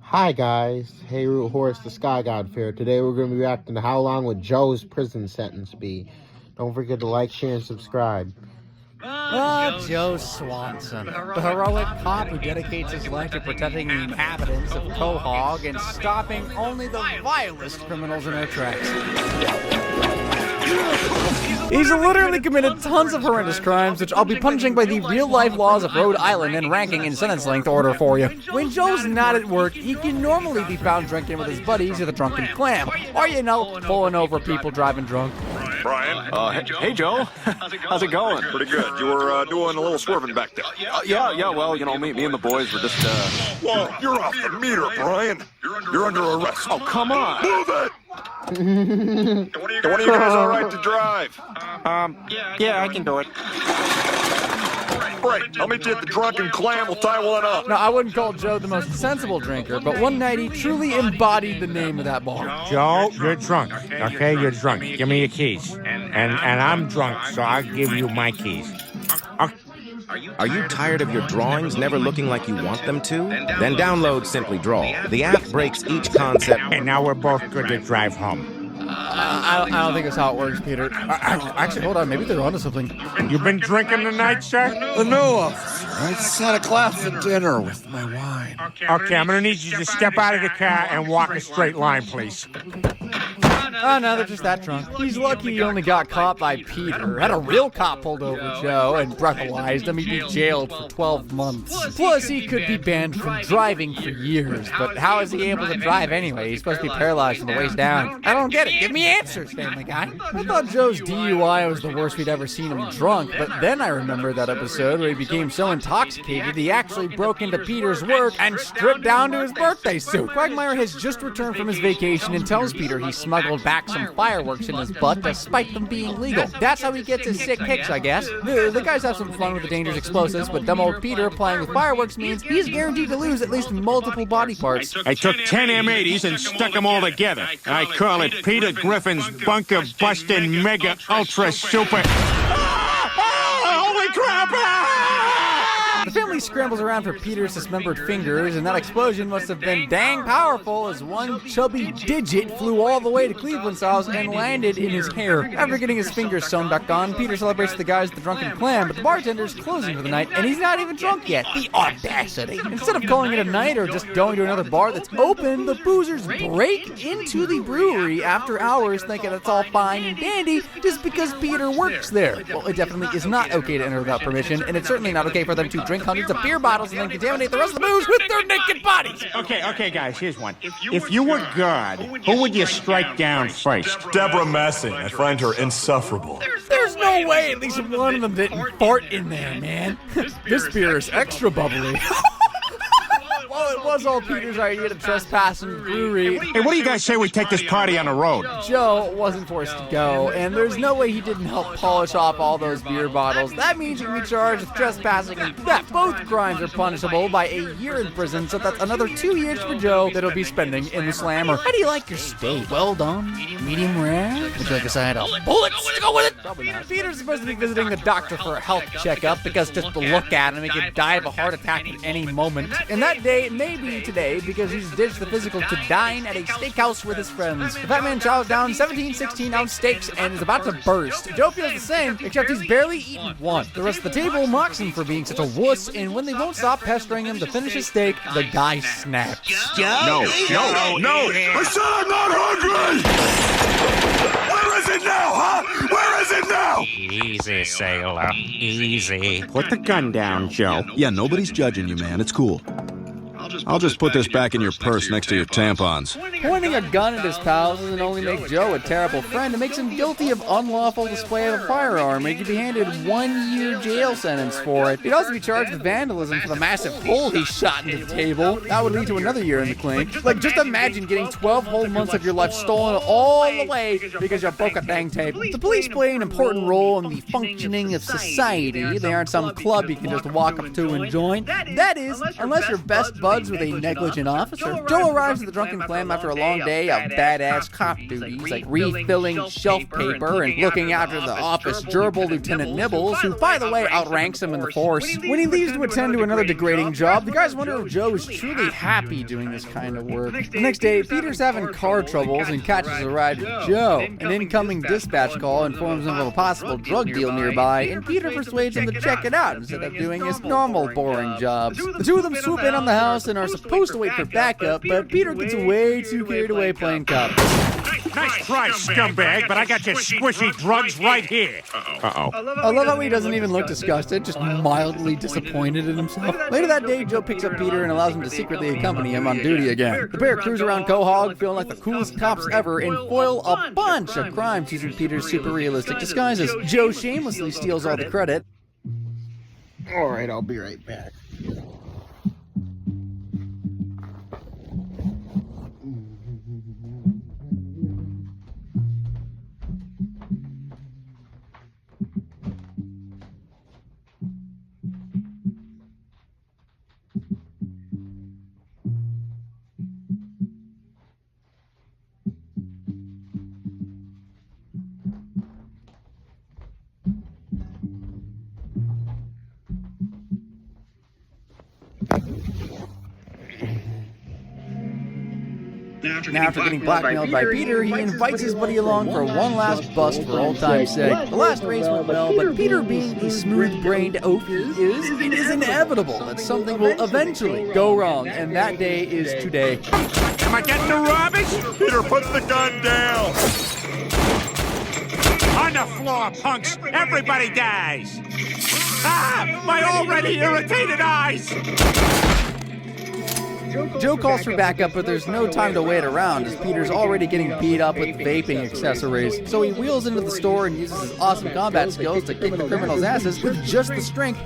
Hi guys, hey Root Horse, the Sky God Fair. Today we're going to be reacting to how long would Joe's prison sentence be. Don't forget to like, share, and subscribe. Joe Swanson, the heroic cop who dedicates his life to protecting the inhabitants of Quahog and stopping only the vilest criminals in their tracks. He's literally committed tons of horrendous crimes, which I'll be punishing by the real-life laws of Rhode Island and ranking in sentence length order for you. When Joe's not at work, he can normally be found drinking with his buddies at the Drunken Clam, or, pulling over people driving drunk. Brian? Hey, Joe. How's it going? Pretty good. You were doing a little swerving back there. Yeah, well, me and the boys were just, Whoa, you're off the meter, Brian. You're under arrest. Oh, come on. Move it! One of you guys all right to drive? Yeah, I can do it. Great. I'll meet you at the Drunken Clam. We'll tie one up. Now, I wouldn't call Joe the most sensible drinker, but one night he truly embodied the name of that bar. Joe, you're drunk. Okay, you're drunk. Give me your keys. And I'm drunk, so I'll give you my keys. Are you tired of your drawings never looking like you want them to? Then download Simply Draw. The app breaks each concept. And now we're both good to drive home. I don't think that's how it works, Peter. Actually, hold on. Maybe they're onto something. You been drinking tonight, sir? No, officer. I just had a glass of dinner with my wine. Okay, I'm gonna need you to step out of the car and walk a straight line, please. Oh, no, they're just that drunk. He's lucky he only got caught by Peter. Had a real cop pulled over Joe and breathalyzed him, he'd be jailed for 12 months. Plus, he could be banned from driving for years. But how is he able to drive anyway? He's supposed to be paralyzed from the waist down. I don't get it. Give me answers, Family Guy. I thought Joe's DUI was the worst we'd ever seen him drunk, but then I remember that episode where he became so intoxicated he actually broke into Peter's work and stripped down to his birthday suit. Quagmire has just returned from his vacation and tells Peter he smuggled back some fireworks in his butt despite them being legal. That's how he gets his sick kicks, I guess. The guys have some fun with the dangerous explosives, but dumb old Peter playing with fireworks means he's guaranteed to lose at least multiple body parts. I took 10 M80s and stuck them all together. I call it Peter Griffin's bunker busting mega ultra super. Holy crap! The family scrambles around for Peter's dismembered fingers, and that explosion must have been dang powerful as one chubby digit flew all the way to Cleveland's house and landed in his hair. After getting his fingers sewn back on, Peter celebrates the guys at the Drunken Clam, but the bartender's closing for the night, and he's not even drunk yet. The audacity. Instead of calling it a night or just going to another bar that's open, the boozers break into the brewery after hours thinking it's all fine and dandy just because Peter works there. Well, it definitely is not okay to enter without permission, and it's certainly not okay for them to drink hundreds of beer bottles and then contaminate the rest of the booze with their naked bodies. Okay, guys, here's one. If you were God, who would you strike down first? Deborah Messing. I find her insufferable. There's no way at least one of them didn't fart in there, man. This beer is extra bubbly. Well, it was all Peter's idea to trespass in the brewery. Hey, what do you guys say we take this party on the road? Joe wasn't forced to go, and there's no way he didn't help polish off all those beer bottles. That means he can be charged with trespassing and theft. Both crimes are punishable by a year in prison, so that's another 2 years for Joe that he'll be spending in the slammer. How do you like your steak? Well done? Medium rare? Would you like a side of bullets to go with it? Probably not. Peter's supposed to be visiting the doctor for a health checkup because just to look at him, he could die of a heart attack at any moment. And that day may be today because he's ditched the physical to dine at a steakhouse with his friends. The fat man chows down 17 16-ounce steaks and is about to burst. Joe feels the same, except he's barely eaten one. The rest of the table mocks him for being such a wuss, and when they won't stop pestering him to finish his steak, the guy snaps. No! I said I'm not hungry! Where is it now, huh? Where is it now? Easy, sailor. Easy. Put the gun down, Joe. Yeah, nobody's judging you, man. It's cool. I'll just put this back in your purse next to your tampons. Pointing a gun at his pals doesn't only make Joe a terrible friend, it makes him guilty of unlawful display of a firearm, and he could be handed 1 year jail sentence for it. He'd also be charged with vandalism for the massive hole he shot into the table. That would lead to another year in the clink. Like, just imagine getting 12 whole months of your life stolen all the way because you broke a dang table. The police play an important role in the functioning of society. They aren't some club you can just walk up to and join. That is, unless your best bud buds with a negligent officer. Joe arrives at the Drunken Clam after a long day of badass cop duties, like refilling shelf paper and looking after the office gerbil Lieutenant Nibbles, who, by the way, outranks him in the force. When he leaves to attend to another degrading job, the guys wonder if Joe is truly happy doing this kind of work. The next day, Peter's having car troubles and catches a ride with Joe. An incoming dispatch call informs him of a possible drug deal nearby, and Peter persuades him to check it out instead of doing his normal boring jobs. The two of them swoop in on the house and are supposed to wait for backup, but Peter gets way too carried away playing cop. Nice try, scumbag, but I got your squishy drugs right here. Uh-oh. I love how he doesn't even look disgusted, just mildly disappointed in himself. Later that day, Joe picks up Peter and allows him to secretly accompany him on duty again. The pair cruise around Quahog, feeling like the coolest cops ever, and foil a bunch of crimes using Peter's super realistic disguises. Joe shamelessly steals all the credit. Alright, I'll be right back. Now, after getting blackmailed by Peter, he invites his buddy along for one last bust for old time's sake. The last race went well, but Peter, being the smooth-brained oaf he is, it is inevitable that something will eventually go wrong, and that day is today. Am I getting the rubbish? Peter, put the gun down! On the floor, punks! Everybody dies! Ah! My already irritated eyes! Joe calls for backup, but there's no time to wait around as Peter's already getting beat up with vaping accessories. So he wheels into the store and uses his awesome combat skills to kick the criminals' asses with just the strength.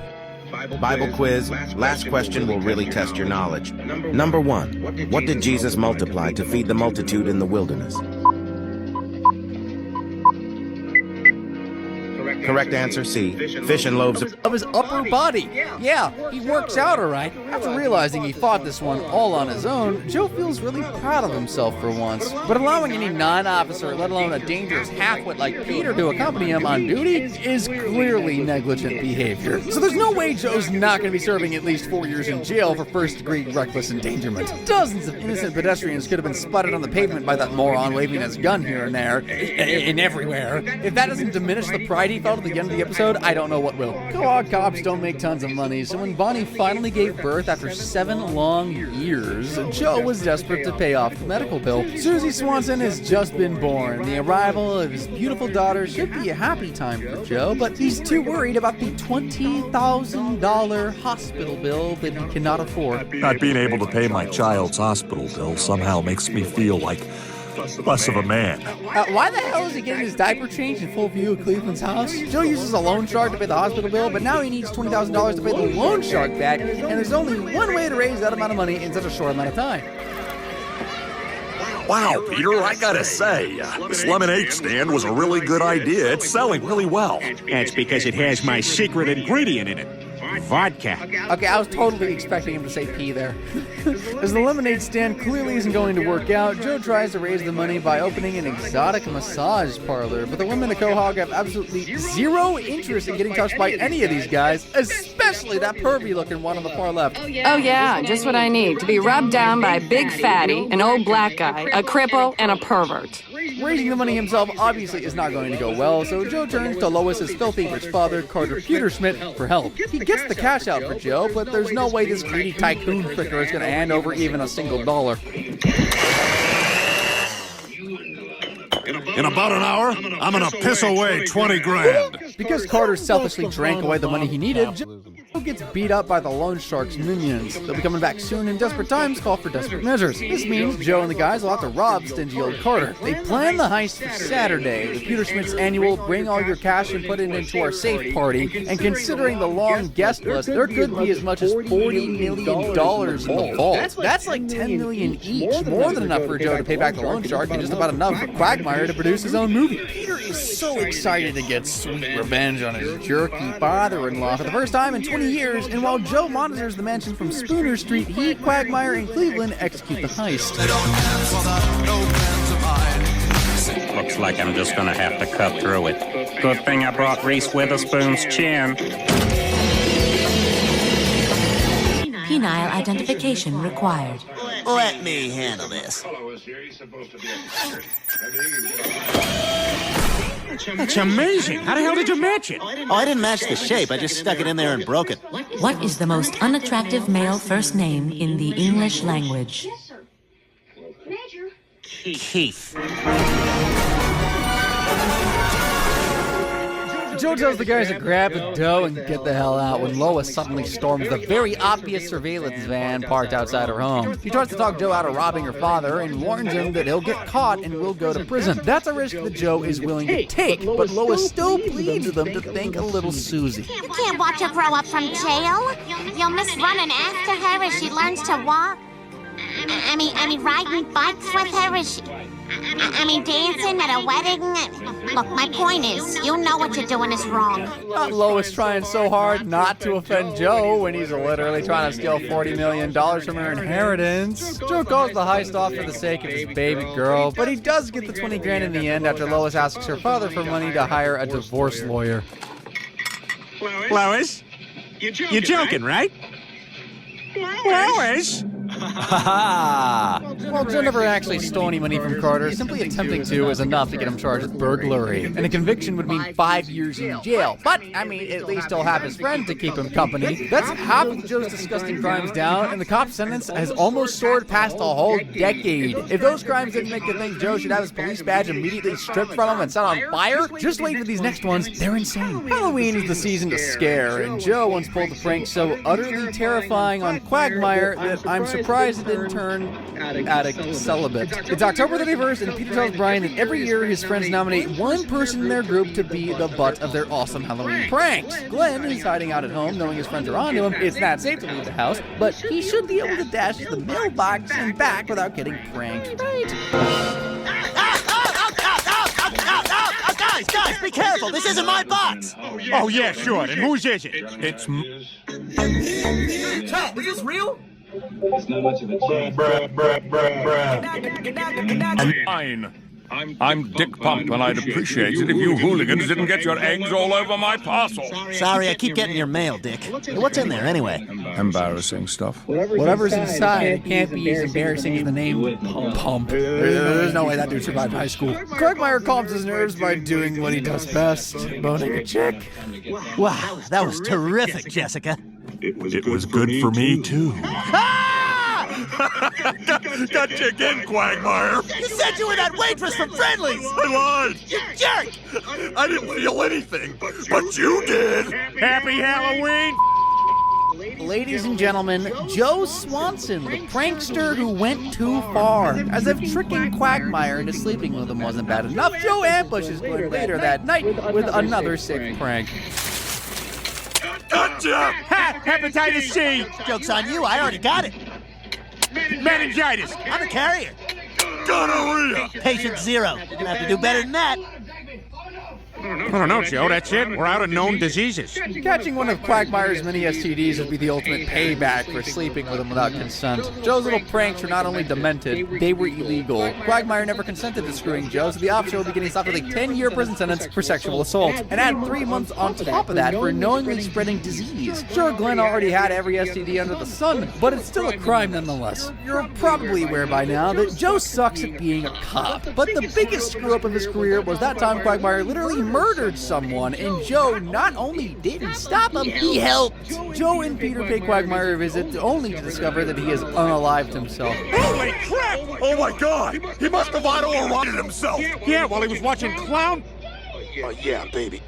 Bible quiz. Last question will really test your knowledge. Number 1. What did Jesus multiply to feed the multitude in the wilderness? Correct answer, C. Fish and loaves Of his upper body. Yeah, he works out all right. After realizing he fought this one all on his own, Joe feels really proud of himself for once. But allowing any non-officer, let alone a dangerous half-wit like Peter to accompany him on duty is clearly negligent behavior. So there's no way Joe's not going to be serving at least 4 years in jail for first-degree reckless endangerment. Dozens of innocent pedestrians could have been spotted on the pavement by that moron waving his gun here and there, and everywhere. If that doesn't diminish the pride he felt at the end of the episode, I don't know what will. Quahog cops don't make tons of money, so when Bonnie finally gave birth after 7 long years, Joe was desperate to pay off the medical bill. Susie Swanson has just been born. The arrival of his beautiful daughter should be a happy time for Joe, but he's too worried about the $20,000 hospital bill that he cannot afford. Not being able to pay my child's hospital bill somehow makes me feel like less of a man. Why the hell is he getting his diaper changed in full view of Cleveland's house? Joe uses a loan shark to pay the hospital bill, but now he needs $20,000 to pay the loan shark back, and there's only one way to raise that amount of money in such a short amount of time. Wow, Peter, I gotta say, this lemonade stand was a really good idea. It's selling really well. That's because it has my secret ingredient in it. Vodka. Okay, I was totally expecting him to say pee there. As the lemonade stand clearly isn't going to work out, Joe tries to raise the money by opening an exotic massage parlor, but the women of Quahog have absolutely zero interest in getting touched by any of these guys, especially that pervy-looking one on the far left. Oh yeah, just what I need, to be rubbed down by a big fatty, an old black guy, a cripple, and a pervert. Raising the money himself obviously is not going to go well, so Joe turns to Lois's filthy rich father, Carter Peterschmidt, for help. He gets the cash out for Joe, but there's no way this greedy tycoon fricker is going to hand over even a single dollar. In about an hour, I'm gonna piss away 20 grand. Because Carter selfishly drank away the money he needed, Joe gets beat up by the loan shark's minions. They'll be coming back soon, and desperate times call for desperate measures. This means Joe and the guys will have to rob stingy old Carter. They plan the heist for Saturday, the Peterschmidt's annual bring all your cash and put it into our safe party, and considering the long guest list, there could be as much as $40 million in the vault. That's like $10 million each, more than enough for Joe to pay back the loan shark, and just about enough for Quagmire to produce his own movie. Peter is so excited to get sweet revenge on his jerky father-in-law for the first time in 20 many years, and while Joe monitors the mansion from Spooner Street, he, Quagmire, and Cleveland execute the heist. Looks like I'm just gonna have to cut through it. Good thing I brought Reese Witherspoon's chin. Penile identification required. Let me handle this. That's amazing. How the hell did you match it? Oh, I didn't match the shape. I just stuck it in there and broke it. What is the most unattractive male first name in the English language? Keith. Joe tells the guys to grab the dough and get the hell out when Lois suddenly storms the very obvious surveillance van parked outside her home. She tries to talk Joe out of robbing her father and warns him that he'll get caught and will go to prison. That's a risk that Joe is willing to take, but Lois still pleads with him to think a little Susie. You can't watch her grow up from jail. You'll miss running after her as she learns to walk. I mean, riding bikes with her as she... dancing at a wedding. Look, my point is, you know what you're doing is wrong. Not Lois trying so hard not to offend Joe when he's literally trying to steal $40 million from her inheritance. Joe calls the heist off for the sake of his baby girl, but he does get the 20 grand in the end after Lois asks her father for money to hire a divorce lawyer. Lois? You're joking, right? Lois? Well, Joe never actually stole any money from Carter. Simply attempting to is enough to get him charged with burglary. And a conviction would mean 5 years in jail. But, at least he'll have his friend to keep him company. That's half of Joe's disgusting crimes down, and the cop's sentence has almost soared past a whole decade. If those crimes didn't make you think Joe should have his police badge immediately stripped from him and set on fire, just wait for these next ones. They're insane. Halloween is the season to scare, and Joe once pulled a prank so utterly terrifying on Quagmire that I'm surprised it didn't turn addict celibate. It's October 31st, and Peter tells Brian that every year his friends nominate one person in their group to be the butt of their awesome Halloween pranks. Glenn is hiding out at home, knowing his friends are onto him. It's not safe to leave the house, but he should be able to dash to the mailbox and back without getting pranked, right? Guys, be careful. This isn't my box. Oh, yeah, sure. And whose is it? It's... Chat, is this real? It's not much of a chance. Fine. I'm Dick Pump, and I'd appreciate it if you hooligans didn't get your eggs all over my parcel. Sorry, I keep getting your mail, Dick. What's in there, anyway? Embarrassing stuff. Whatever's inside, it can't be as embarrassing as the name Pump. There's no way that dude survived high school. Quagmire calms his nerves by doing what he does best, boning a chick. Wow, that was terrific, Jessica. It was good for me, too. Got you again, Quagmire. You said you were that waitress from Friendly's. I lied. You jerk. I didn't feel anything, but you did. Happy Halloween! Ladies and gentlemen, Joe Swanson, the prankster who went too far. As if tricking Quagmire into sleeping with him wasn't bad enough, Joe ambushes Glenn later that night with another sick prank. Gotcha! Ha! Hepatitis C! Joke's on you, I already got it. Meningitis! I'm a carrier. Gonorrhea! Patient 0. You're gonna have to do better than that. I don't know, Joe. That's it. We're out of known diseases. Catching one of Quagmire's many STDs would be the ultimate payback for sleeping with him without consent. Joe's little pranks were not only demented, they were illegal. Quagmire never consented to screwing Joe, so the officer will be getting slapped with a 10-year prison sentence for sexual assault. And add 3 months on top of that for knowingly spreading disease. Sure, Glenn already had every STD under the sun, but it's still a crime nonetheless. You're probably aware by now that Joe sucks at being a cop. But the biggest screw-up of his career was that time Quagmire literally murdered someone, and Joe not only didn't stop him, he helped. Joe and Peter pay Quagmire a visit only to discover that he has unalived himself. Holy crap! Oh my God! He must have auto-eroded himself. Yeah, while he was watching Clown. Oh yeah, baby.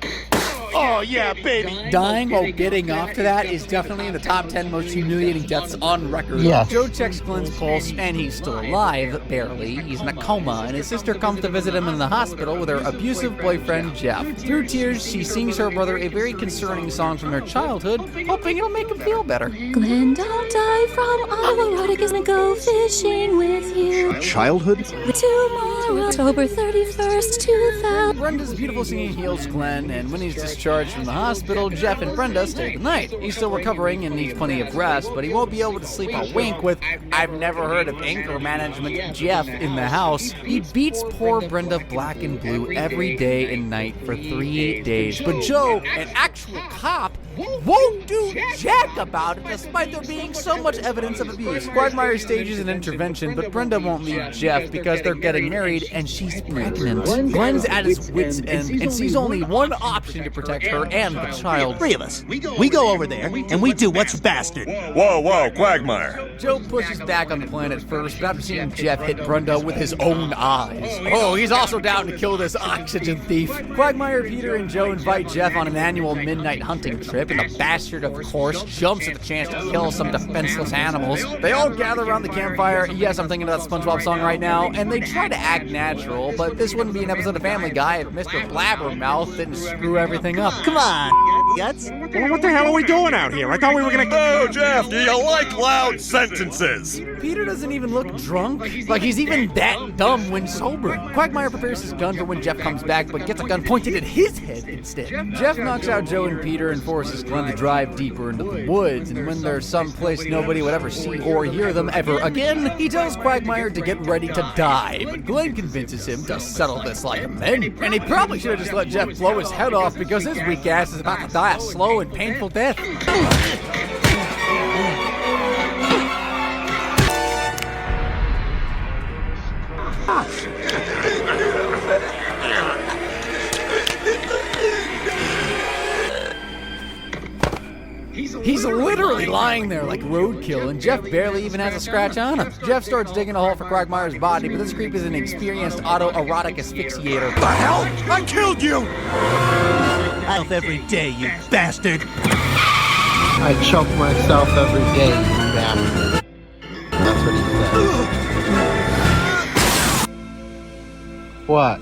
Oh yeah, baby. Dying while getting off to that is definitely in the top 10 most humiliating deaths on record. Yeah. Joe checks Glenn's pulse, and he's still alive, barely. He's in a coma, and his sister comes to visit him in the hospital with her abusive boyfriend, Jeff. Through tears, she sings her brother a very concerning song from their childhood, hoping it'll make him feel better. Glenn, don't die from autoerotic, gonna go fishing with you. your childhood? Tomorrow, October 31st, 2000. Brenda's beautiful singing heals Glenn, and when he's discharged from the hospital, Jeff and Brenda stay the night. He's still recovering and needs plenty of rest, but he won't be able to sleep a wink with "I've never heard of anger management Jeff" in the house. He beats poor Brenda black and blue every day and night for 3 days. But Joe, an actual cop, won't do jack about it despite there being so much evidence of abuse. Quagmire stages an intervention, but Brenda won't leave Jeff because they're getting married and she's pregnant. Glenn's at his wit's end and sees only one option to protect her and the child. 3 of us. We go over there and we do what's bastard. Whoa, Quagmire. Joe pushes back on the plan at first, but after seeing Jeff hit Brenda with his own eyes. Oh, he's also down to kill this oxygen thief. Quagmire, Peter, and Joe invite Jeff on an annual midnight hunting trip, and the bastard, of course, jumps at the chance to kill some defenseless animals. They all gather around the campfire. Yes, I'm thinking of that SpongeBob song right now, and they try to act natural, but this wouldn't be an episode of Family Guy if Mr. Blabbermouth didn't screw everything up. Come on, guts. Well, what the hell are we doing out here? I thought we were gonna... Oh, Jeff, do you like loud sentences? Peter doesn't even look drunk. Like he's even that dumb when sober. Quagmire prepares his gun for when Jeff comes back, but gets a gun pointed at his head instead. Jeff knocks out Joe and Peter and forces Glenn to drive deeper into the woods, and when they're someplace nobody would ever see or hear them ever again, he tells Quagmire to get ready to die, but Glenn convinces him to settle this like men. And he probably should have just let Jeff blow his head off because his weak ass is about to die a slow and painful death. He's literally lying there like roadkill, and Jeff barely even has a scratch on him. Jeff starts digging a hole for Quagmire's body, but this creep is an experienced autoerotic asphyxiator. The hell? I killed you! Myself every day, you bastard. I choke myself every day, you bastard. That's what he said. What?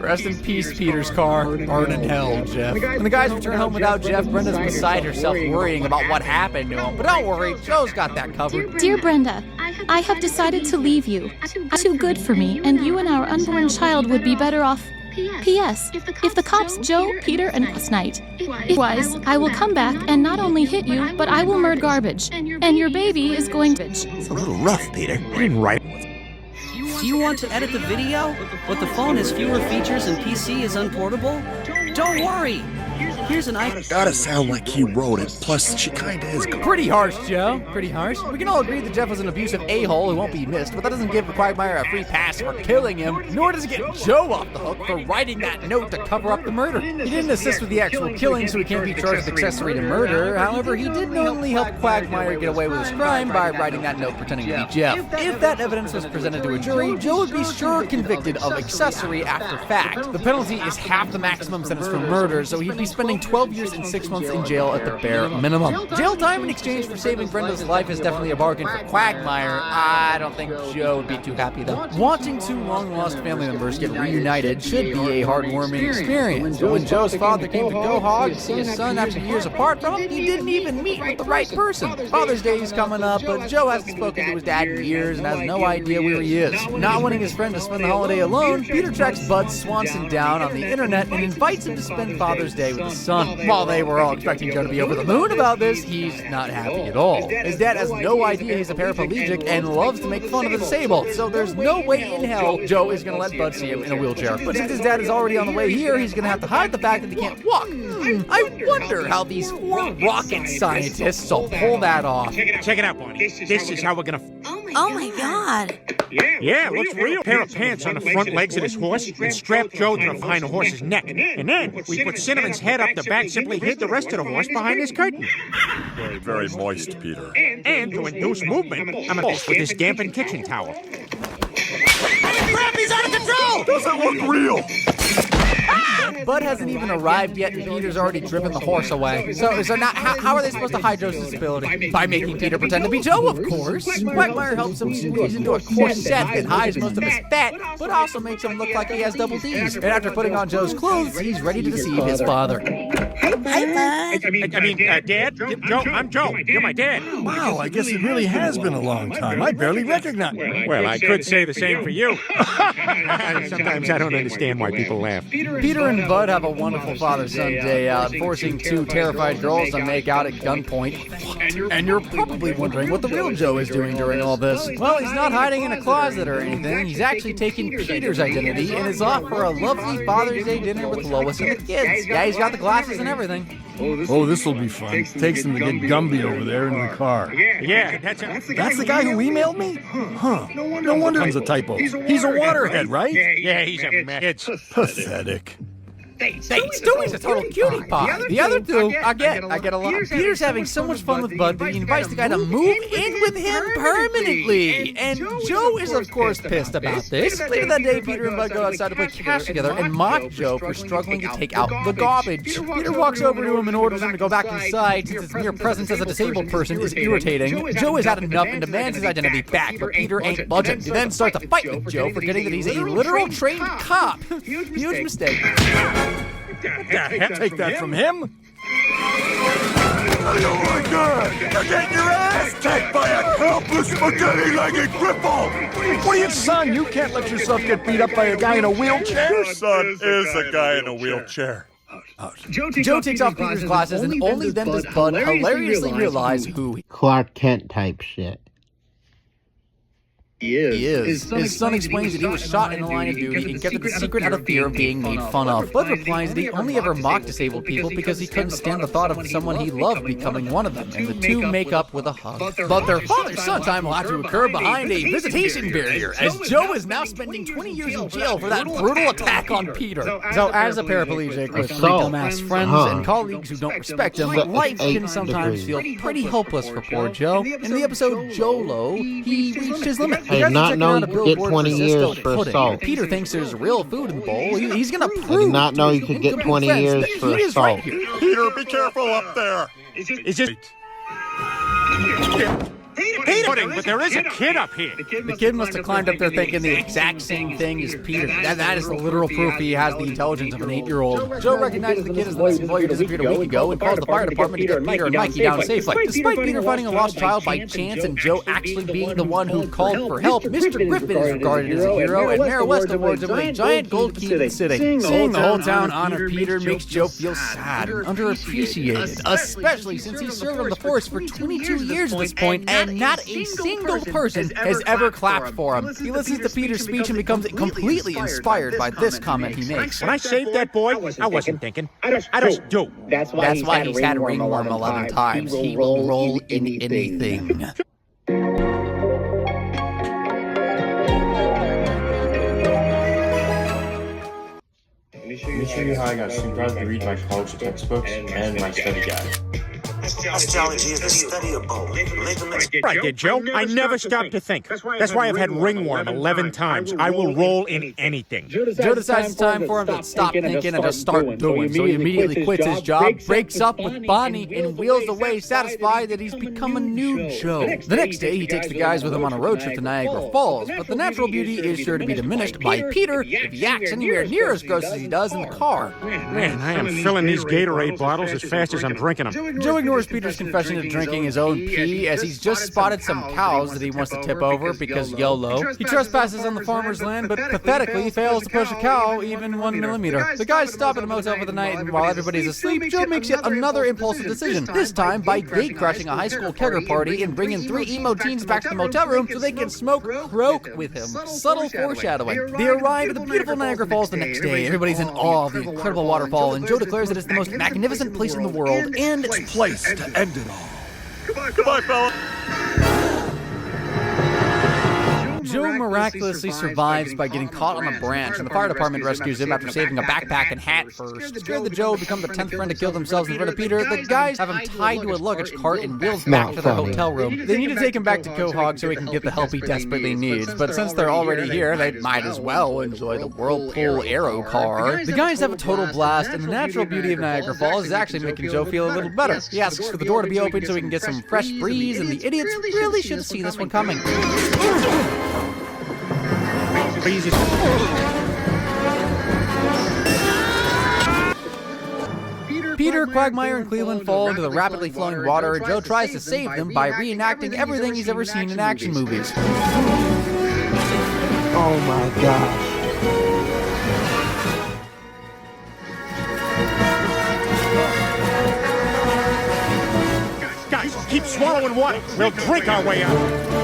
Rest in peace, Peter's car. Burn in hell, Jeff. When the guys return home without Jeff, Brenda's beside herself worrying about what happened to him. But don't worry, Joe's got that covered. Dear Brenda, I have decided to leave you. Too good for me, and you and our unborn child would be better off. P.S. If the cops Joe, Peter, and last night, otherwise, I will come back and not only hit you, but I will murder garbage. And your baby is going to... It's a little rough, Peter. I didn't write. Do you want to edit the video? But the phone has fewer features and PC is unportable? Don't worry! Here's an iPhone. Gotta sound like he wrote it, plus she kinda is. Pretty harsh, Joe. Pretty harsh. We can all agree that Jeff was an abusive a-hole who won't be missed, but that doesn't give Quagmire a free pass for killing him, nor does it get Joe off the hook for writing that note to cover up the murder. He didn't assist with the actual killing, so he can't be charged with accessory to murder. However, he did knowingly help Quagmire get away with his crime by writing that note pretending to be Jeff. If that evidence was presented to a jury, Joe would be sure convicted of accessory after fact. The penalty is half the maximum sentence for murder, so he'd be spending 12 years and 6 months in jail at the bare minimum. Jail time in exchange for saving Brenda's life is definitely a bargain for Quagmire. I don't think Joe would be too happy though. Watching two long-lost family members get reunited should be a heartwarming experience. But when Joe's father came to Quahog to see his son after years apart from him, he didn't even meet with the right person. Father's Day is coming up, but Joe hasn't spoken to his dad in years and has no idea where he is. Not wanting his friend to spend the holiday alone, Peter tracks Bud Swanson down on the internet and invites him to spend Father's Day with his son. While they were all expecting Joe to be over the moon about this, he's not happy at all. His dad has no idea he's a paraplegic and loves to make fun of the disabled, so there's no way in hell Joe is going to let Bud see him in a wheelchair. But since his dad is already on the way here, he's going to have to hide the fact that he can't walk. I wonder how these 4 rocket scientists will pull that off. Check it out, Bonnie. This is how we're gonna... Oh my god. Yeah, it looks real. Pair of pants on the front legs of this horse and strap Joe to behind the horse's neck. And then we put Cinnamon's head up the back, simply hid the rest of the horse behind this curtain. Very, very moist, Peter. And to induce movement, I'm gonna with this dampened kitchen towel. Crap, he's out of control! Doesn't look real! Bud hasn't even arrived yet, and Peter's already driven the horse away. So now, how are they supposed to hide Joe's disability? By making Peter pretend to be Joe, of course. Quagmire helps him squeeze into a corset that hides most of his fat, but also makes him look like he has double D's. And after putting on Joe's clothes, he's ready to deceive his father. Dad? Joe, I'm Joe. You're my dad. Wow, I guess it really has been a long time. I barely recognize you. Well, I could say the same for you. Sometimes I don't understand why people laugh. Peter and Bud have a wonderful father-son day out, forcing two terrified girls to make out at gunpoint. And you're probably wondering what the real Joe is doing during all this. Well, he's not hiding in a closet or anything. He's actually taking Peter's identity and is off for a lovely Father's Day dinner with Lois and the kids. Yeah, he's got the glasses and everything. Oh, this'll be fun. Takes him to get Gumby over there in the car. Yeah, that's the guy who emailed me? Huh. No wonder it's a typo. He's a waterhead, right? Yeah, he's a mess. It's pathetic. Stewie's a total cutie pie. The other two, I get a lot. Peter's having so much fun with Bud that he invites the guy to move in with him permanently. And Joe is, of course, pissed about this. Later that day, Peter and Bud go outside to play cash together and mock Joe for struggling to take out the garbage. Peter walks over to him and orders him to go back inside since his mere presence as a disabled person is irritating. Joe has had enough and demands his identity back, but Peter ain't budging. He then starts a fight with Joe, forgetting that he's a literal trained cop. Huge mistake. Take that from him? Oh my God! You're getting your ass kicked by a helpless, spaghetti-legged cripple! What are you, son? You can't let yourself get beat up by a guy in a wheelchair? Your son is a guy in a wheelchair. Joe takes off Peter's glasses, and only then does Bud hilariously realize who Clark Kent type shit. He is. His son explains that he was shot in the line of duty and kept it a secret out of fear of being made fun of. Bud replies that he only ever mocked disabled people because he couldn't stand the thought of someone he loved becoming one of them, and the two make up with a hug. But their father-son time will have to occur behind a visitation barrier, as Joe is now spending 20 years in jail for that brutal attack on Peter. So as a paraplegic with three dumbass friends and colleagues who don't respect him, life can sometimes feel pretty hopeless for poor Joe. In the episode Jolo, he reached his limit. I did not know you could get 20 years for assault. Peter thinks there's real food in the bowl. He's gonna prove. I did not know you could get 20 years for assault. Peter, be careful up there. It's just... Pudding, but there is a kid up here. The kid must have climbed up there thinking the exact same thing as Peter. That is the literal proof he has the intelligence of an 8-year-old. Joe recognizes the kid as the missing boy who disappeared a week ago and calls the fire department to get Peter and Mikey down safely. Despite Peter finding a lost child by chance and Joe actually being the one who called for help, Mr. Griffin is regarded as a hero, and Mayor West awards him with a giant gold key to the city. Seeing the whole town honor Peter makes Joe feel sad and underappreciated, especially since he served on the force for 22 years at this point, and not a single person has ever clapped for him. He listens to Peter's speech and becomes completely inspired by this comment he makes. When I saved that boy, I wasn't thinking. I just do. That's why he's had ringworm 11 times. He will roll in anything. Let me show you how I got super to read my college textbooks and my study guide. Osteology is the study of bone, ligaments. Right, did Joe? I never stopped to think. That's why I've had ringworm 11 times. I will roll in anything. Joe decides it's time for him to stop thinking and just start doing. So he immediately quits his job, breaks up with Bonnie, and wheels away satisfied that he's become a new Joe. The next day, he takes the guys with him on a road trip to Niagara Falls, but the natural beauty is sure to be diminished by Peter if he acts anywhere near as gross as he does in the car. Man, I am filling these Gatorade bottles as fast as I'm drinking them. Joe ignores Peter's confession of drinking his own pee as he's just spotted some cows that he wants to tip over because YOLO. He trespasses on the farmer's land, but pathetically fails to push a cow even 1 millimeter. The guys stop at a motel for the night, and while everybody's asleep, Joe makes yet another impulsive decision, this time by gate-crashing a high school kegger party and bringing 3 emo teens back to the motel room so they can smoke croak with him. Subtle foreshadowing. They arrive at the beautiful Niagara Falls the next day. Everybody's in awe of the incredible waterfall, and Joe declares that it's the most magnificent place in the world, and it's a place to end it all. Goodbye, fella. Joe miraculously survives by getting caught on a branch, and the fire department rescues him after saving a backpack and hat first. Scared that Joe would become the 10th friend to kill themselves in front of Peter, the guys have him tied to a luggage cart and wheels back to their hotel room. They need to take him back to Quahog so he can get the help he desperately needs, but since they're already here, they might as well enjoy the Whirlpool Aero car. The guys have a total blast, and the natural beauty of Niagara Falls is actually making Joe feel a little better. He asks for the door to be open so he can get some fresh breeze, and the idiots really should have seen this one coming. Peter, Quagmire, and Cleveland fall into the rapidly flowing water, and Joe tries to save them by reenacting everything he's ever seen in action movies. Oh my gosh. Guys, keep swallowing water. We'll drink our way out.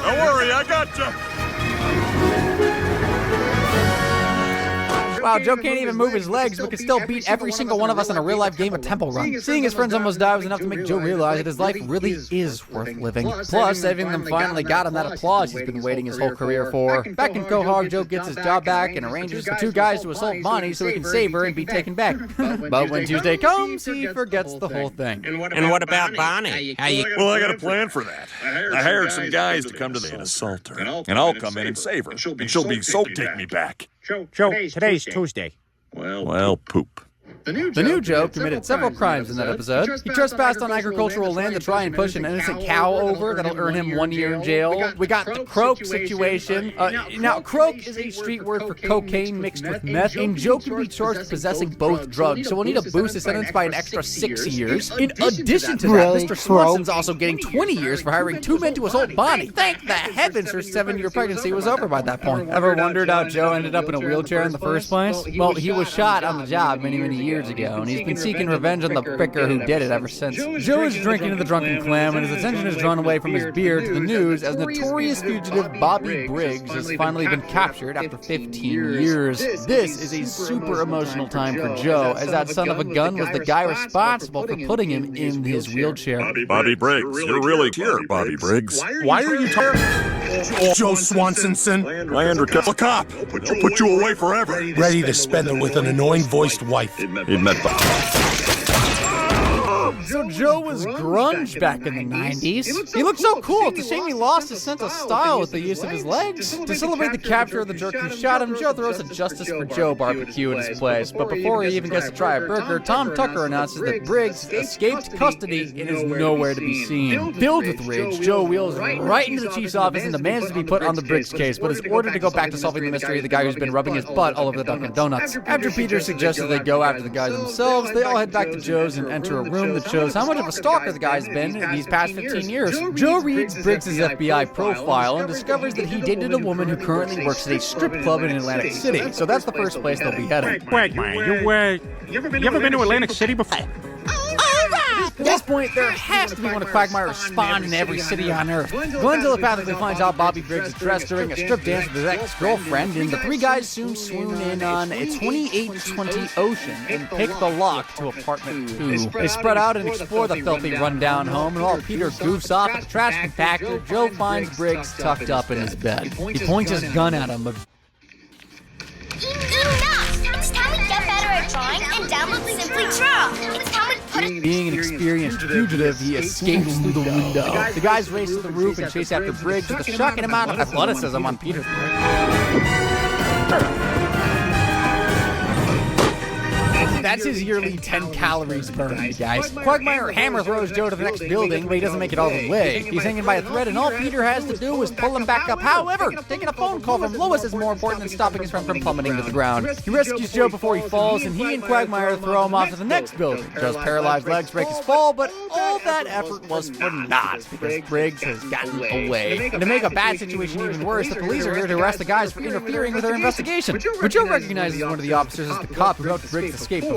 Don't worry, I got you. Wow, Joe can't even move his legs, but could still beat every single one of us in a real-life game of Temple Run. Seeing his friends almost die was enough to make Joe realize that his life really is worth living. Plus, saving them finally got him that applause he's been waiting his whole career for. Back in Quahog, Joe gets his job back and arranges for two guys to assault Bonnie so he can save her and be taken back. But when Tuesday comes, he forgets the whole thing. And what about Bonnie? Well, I got a plan for that. I hired some guys to come today and assault her. And I'll come in and save her. And she'll be so take me back. Joe, today's Tuesday. Well, poop. The new Joe committed several crimes in that episode. He trespassed on agricultural land to try and push an innocent cow over. That'll earn him 1 year in jail. We got the croak situation. Now, croak is a street word for cocaine mixed with meth, and Joe can be charged with possessing both drugs, so we'll need to boost his sentence by an extra 6 years. In addition to that, Mr. Swanson's also getting 20 years for hiring two men to assault Bonnie. Thank the heavens her 7-year pregnancy was over by that point. Ever wondered how Joe ended up in a wheelchair in the first place? Well, he was shot on the job many years ago, and he's been seeking revenge on the pricker who did it ever since. Joe is drinking to the drunken clam, and his attention is drawn away from his beer to the news as notorious fugitive Bobby Briggs has finally been captured after 15 years. This is a super emotional time for Joe, as that son of a gun was the guy responsible for putting him in his wheelchair. Bobby Briggs, you're really here, Bobby Briggs. Why are you talking? Joe Swansonson. Landry, A cop. I'll put you away forever. Ready to spend it with an annoying voiced wife. He'd met So Joe was grunge back in the 90s. He looked so cool. It's a shame he lost his sense of style with the use of his legs. To celebrate the capture of the jerk who shot him, Joe throws a Justice for Joe barbecue in his place. But before he even gets to try a burger, Tom Tucker announces that Briggs escaped custody and is nowhere to be seen. Filled with rage, Joe wheels right into the chief's office and demands to be put on the Briggs case, but is ordered to go back to solving the mystery of the guy who's been rubbing his butt all over the Dunkin' Donuts. After Peter suggests that they go after the guys themselves, they all head back to Joe's and enter a room that shows how much of a stalker the guy's been in these past 15 years. Joe reads Briggs' FBI profile and discovers that he dated a woman who currently works at a strip club in Atlantic City, so that's the first place they'll be heading. Quagmire, you ever been to Atlantic City before? At this point, there has to be one of Quagmire's spawn in every city on Earth. Glenn telepathically finds out Bobby Briggs is dressed during a strip dance with his ex-girlfriend, and the three guys soon swoon in on a 2820 Ocean and pick the lock to apartment 2. They spread out and explore the filthy rundown home, and while Peter goofs off at the trash compactor, Joe finds Briggs tucked up in his bed. He points his gun at him, but It's time we get better at drawing and download Simply Draw. It's time we put it. being an experienced fugitive, he escapes through the window. The guys race to the roof and chase after Briggs with a shocking amount of athleticism on Peter's part. That's his yearly 10 calories burned, guys. Quagmire hammer throws Joe to the next building, but he doesn't make it all the way. He's hanging by a thread, and all Peter has to do is pull him back up. However, taking a phone call from Lois is more important than stopping his friend from plummeting to the ground. He rescues Joe before he falls, and he and Quagmire throw him off to the next building. Joe's paralyzed legs break his fall, but all that effort was for naught, because Briggs has gotten away. And to make a bad situation even worse, the police are here to arrest the guys for interfering with their investigation. But Joe recognizes one of the officers as the cop who helped Briggs escape before.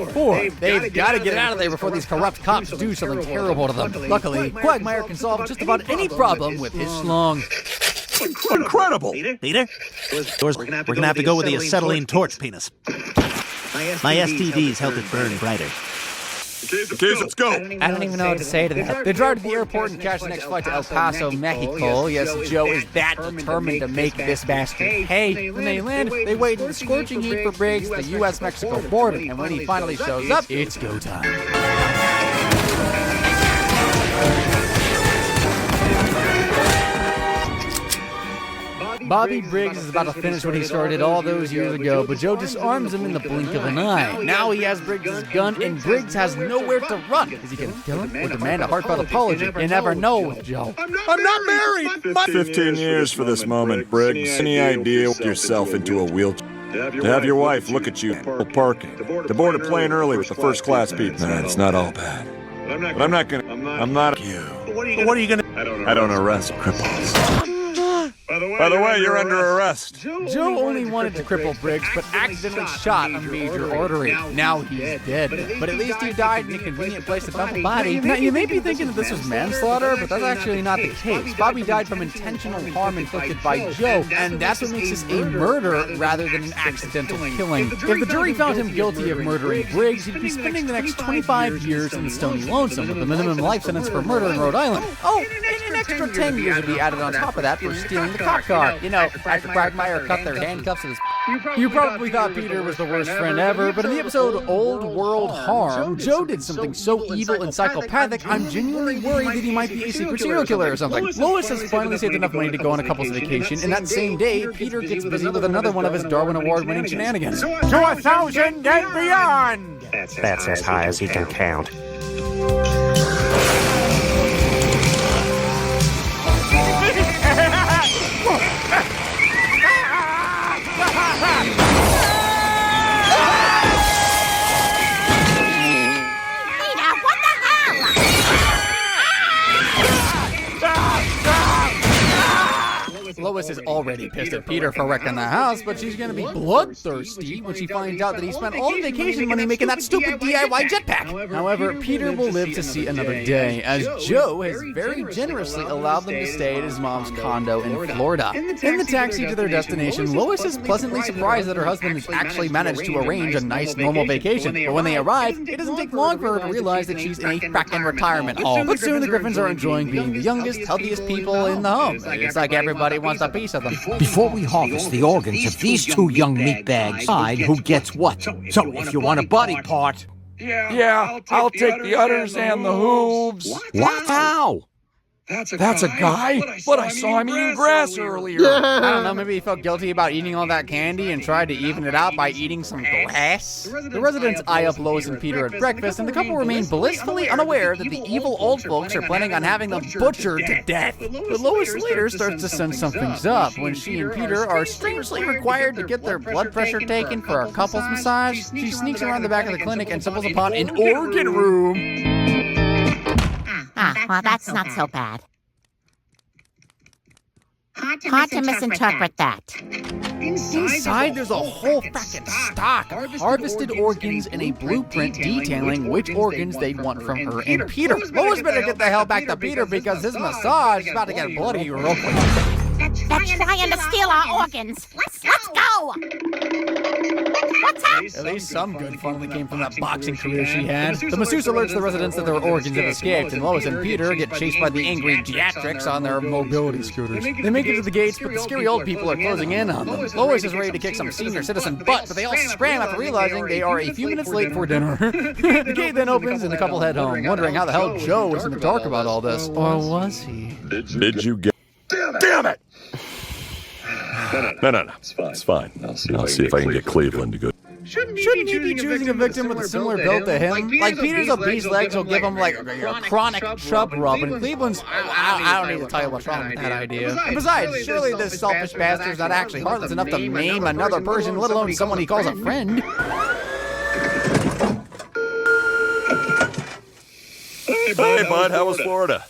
They've got to get out of there before these corrupt cops do something terrible to them. Luckily, Quagmire can solve just about any problem with his schlong. Incredible! Peter? We're gonna have to go with the acetylene torch penis. My STDs help it burn brighter. Okay, let's go. I don't even know what to say to that. They drive to the airport and catch the next flight to El Paso, Mexico. Yes, Joe is that determined to make this bastard pay. When they land, they wait in the scorching heat for Briggs at the U.S.-Mexico border. And when he finally shows up, it's go time. Bobby Briggs is about to finish what he started all those years ago, but Joe disarms him in the blink of an eye. Now he has Briggs' gun, and Briggs has nowhere to run. Is he going to kill him or demand a heartfelt apology? You never know with Joe. I'm not married! 15 years for this moment, Briggs. Any idea yourself into a wheelchair? To have your wife look at you parking. To board a plane early with the first-class people. Nah, it's not all bad. But I'm not you. What are you gonna... I don't arrest cripples. By the way, you're under arrest. Joe only wanted to cripple Briggs, but accidentally shot a major artery. Now he's dead. But at least he died in a convenient place to dump a body. Now, you may be thinking that this was manslaughter, but that's actually not the case. Bobby died from intentional harm inflicted by Joe, and that's what makes this a murder rather than an accidental killing. If the jury found him guilty of murdering Briggs, he'd be spending the next 25 years in the Stony Lonesome with a minimum life sentence for murder in Rhode Island. Oh, and an extra 10 years would be added on top of that for stealing the cop car. You know, after Quagmire cut their handcuffs to his... You probably thought Peter was the worst friend ever, but in the episode Old World Harm, Joe did something so evil and psychopathic, I'm genuinely worried that he might be a secret serial killer or something. Lois has finally saved enough money to go on a couple's vacation, and that same day, Peter gets busy with another one of his Darwin Award-winning shenanigans. To 1,000 and beyond! That's as high as he can count. Lois is already pissed at Peter for wrecking the house, but she's gonna be bloodthirsty when she finds out that he spent all the vacation money making that stupid DIY jetpack. However, Peter will live to see another day, as Joe has very generously allowed them to stay at his mom's condo in Florida. In the taxi to their destination, Lois is pleasantly surprised that her husband has actually managed to arrange a nice, normal vacation. But when they arrive, it doesn't take long for her to realize that she's in a frackin' retirement home. But soon the Griffins are enjoying being the youngest, healthiest people in the home. It's like everybody wants a piece of them. Before we harvest the organs of these two young meatbags, decide who gets what. So if you want a body part... Yeah, I'll take the udders and the hooves. What? How? That's a guy? But I saw him eating grass earlier. I don't know, maybe he felt guilty about eating all that candy and tried to even it out by eating some grass? The residents eye up Lois and Peter at breakfast, and the couple remain blissfully unaware that the evil old folks are planning on having them butchered to death. But Lois later starts to sense something's up when she and Peter are strangely required to get their blood pressure taken for a couple's massage. She sneaks around the back of the clinic and stumbles upon an organ room. Well, that's not so bad. Hard to misinterpret that. Inside, there's a whole frackin' stock of harvested organs and a blueprint detailing which organs they'd want from her and Peter. Lois better get the hell back to Peter because his massage is about to get bloody real quick. They're trying to steal our organs. Let's go! What's up? At least some good finally came from that boxing career she had. The masseuse alerts the residents that their organs have escaped, and Lois and Peter get chased by the angry geriatrics on their mobility scooters. They make it to the gates, but the scary old people are closing in on them. Lois is ready to kick some senior citizen butt, but they all scram after realizing they are a few minutes late for dinner. The gate then opens, and the couple head home, wondering how the hell Joe was in the dark about all this. Or was he? Did you get... Damn it! No. It's fine. I'll see if I can get Cleveland to go. Shouldn't he be choosing a victim with a similar build to him? Like, Peter's obese legs will give him, like, a chronic chub rub, and Cleveland's... I don't need to tell you what's wrong with that idea. And besides, surely this selfish bastard's not actually heartless enough to maim another person, let alone someone he calls a friend. Hey, bud, how was Florida?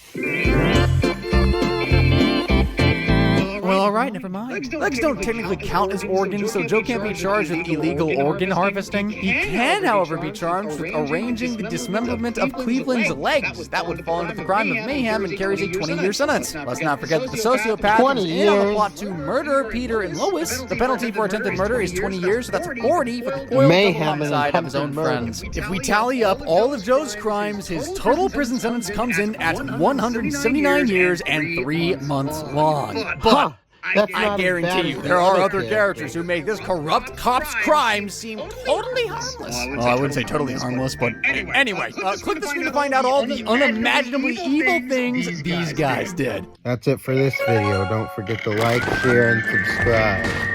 Well, alright, never mind. Legs don't technically count as organs, so Joe can't be charged with illegal organ harvesting. He can, however, be charged with arranging the dismemberment of Cleveland's legs. That would fall into the crime of mayhem and carries a 20-year sentence. Let's not forget that the sociopath was in on the plot to murder Peter and Lois. The penalty for attempted murder is 20 years, so that's 40 for the foiled homicide of his own friends. If we tally up all of Joe's crimes, his total prison sentence comes in at 179 years and 3 months long. But That's I not as bad guarantee as you, the there are other other kid. characters who make this corrupt cop's crime seem totally harmless. Well, I wouldn't say totally harmless, but anyway, click the screen to find out all the unimaginably evil things these guys did. That's it for this video. Don't forget to like, share, and subscribe.